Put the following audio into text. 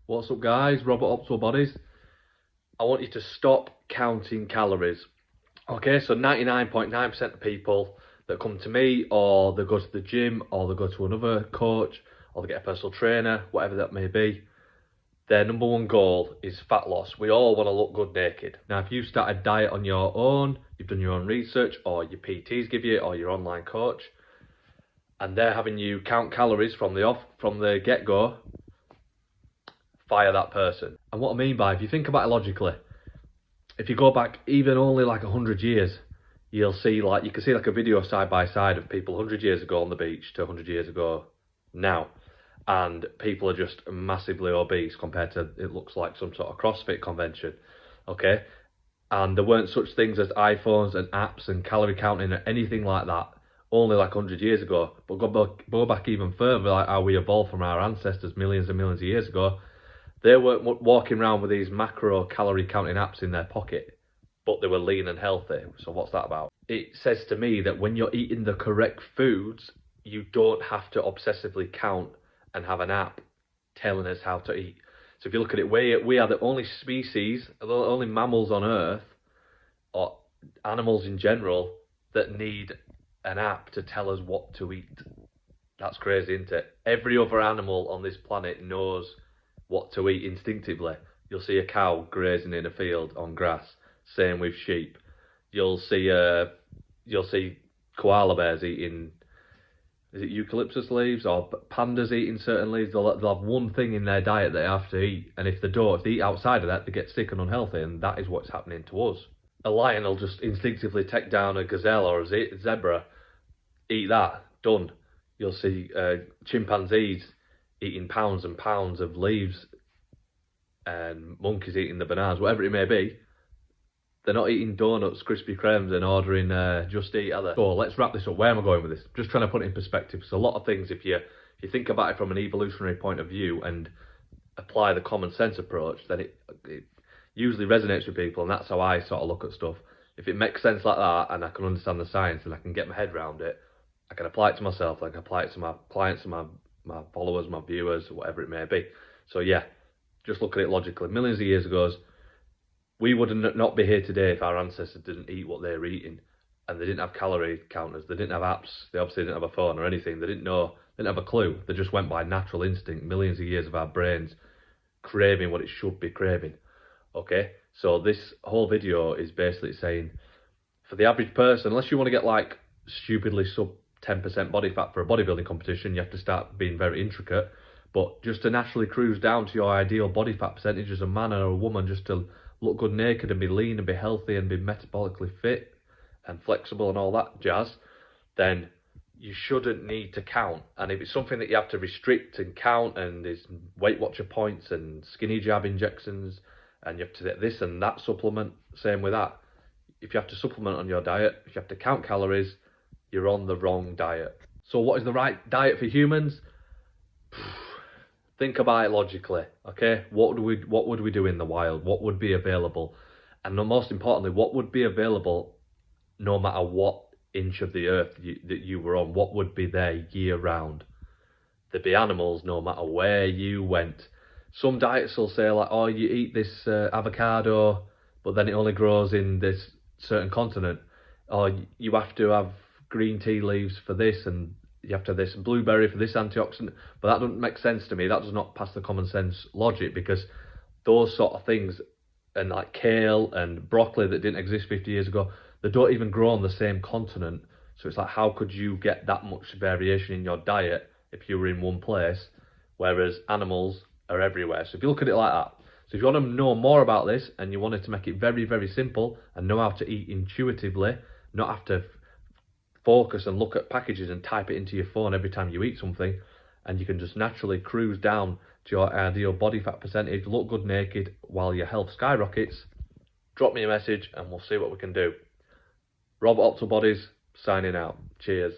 What's up guys, Robert Optimal Bodies. I want you to stop counting calories. Okay, so 99.9% of people that come to me, or they go to the gym, or they go to another coach, or they get a personal trainer, whatever that may be, their number one goal is fat loss. We all want to look good naked. Now, if you start a diet on your own, you've done your own research, or your PTs give you, or your online coach, and they're having you count calories from the get-go, fire that person. And what I mean by, if you think about it logically, if you go back even only like 100 years, you'll see like, you can see like a video side by side of people 100 years ago on the beach to 100 years ago now. And people are just massively obese compared to, it looks like some sort of CrossFit convention, okay? And there weren't such things as iPhones and apps and calorie counting or anything like that only like 100 years ago. But go back even further, like how we evolved from our ancestors millions and millions of years ago. They weren't walking around with these macro calorie counting apps in their pocket, but they were lean and healthy. So what's that about? It says to me that when you're eating the correct foods, you don't have to obsessively count and have an app telling us how to eat. So if you look at it, we are the only species, the only mammals on Earth, or animals in general, that need an app to tell us what to eat. That's crazy, isn't it? Every other animal on this planet knows what to eat instinctively. You'll see a cow grazing in a field on grass. Same with sheep. You'll see koala bears eating, is it eucalyptus leaves, or pandas eating certain leaves. They'll have one thing in their diet they have to eat, and if they eat outside of that, they get sick and unhealthy, and that is what's happening to us. A lion will just instinctively take down a gazelle or a zebra, eat that, done. You'll see chimpanzees eating pounds and pounds of leaves, and monkeys eating the bananas, whatever it may be. They're not eating donuts, Krispy Kremes, and ordering Just Eat, are they? So let's wrap this up. Where am I going with this? Just trying to put it in perspective. So a lot of things, if you think about it from an evolutionary point of view and apply the common sense approach, then it usually resonates with people, and that's how I sort of look at stuff. If it makes sense like that, and I can understand the science, and I can get my head around it, I can apply it to myself, I can apply it to my clients, and my followers, my viewers, whatever it may be. So yeah, just look at it logically. Millions of years ago, we would not be here today if our ancestors didn't eat what they were eating, and they didn't have calorie counters, they didn't have apps, they obviously didn't have a phone or anything, they didn't have a clue. They just went by natural instinct, millions of years of our brains craving what it should be craving. Okay, so this whole video is basically saying, for the average person, unless you want to get like stupidly sub 10% body fat for a bodybuilding competition, you have to start being very intricate. But just to naturally cruise down to your ideal body fat percentage as a man or a woman, just to look good naked and be lean and be healthy and be metabolically fit and flexible and all that jazz, then you shouldn't need to count. And if it's something that you have to restrict and count, and there's Weight Watcher points and skinny jab injections, and you have to get this and that supplement, same with that. If you have to supplement on your diet, if you have to count calories, you're on the wrong diet. So what is the right diet for humans? Think about it logically, okay? What would we do in the wild? What would be available? And most importantly, what would be available no matter what inch of the earth that you were on? What would be there year round? There'd be animals no matter where you went. Some diets will say like, oh, you eat this avocado, but then it only grows in this certain continent. Or you have to have green tea leaves for this, and you have to have this blueberry for this antioxidant. But that doesn't make sense to me. That does not pass the common sense logic, because those sort of things, and like kale and broccoli that didn't exist 50 years ago, they don't even grow on the same continent. So it's like, how could you get that much variation in your diet if you were in one place, whereas animals are everywhere? So if you look at it like that, so if you want to know more about this and you wanted to make it very, very simple and know how to eat intuitively, not have to focus and look at packages and type it into your phone every time you eat something, and you can just naturally cruise down to your ideal body fat percentage, look good naked while your health skyrockets, drop me a message and we'll see what we can do. Robert Optimal Bodies signing out. Cheers.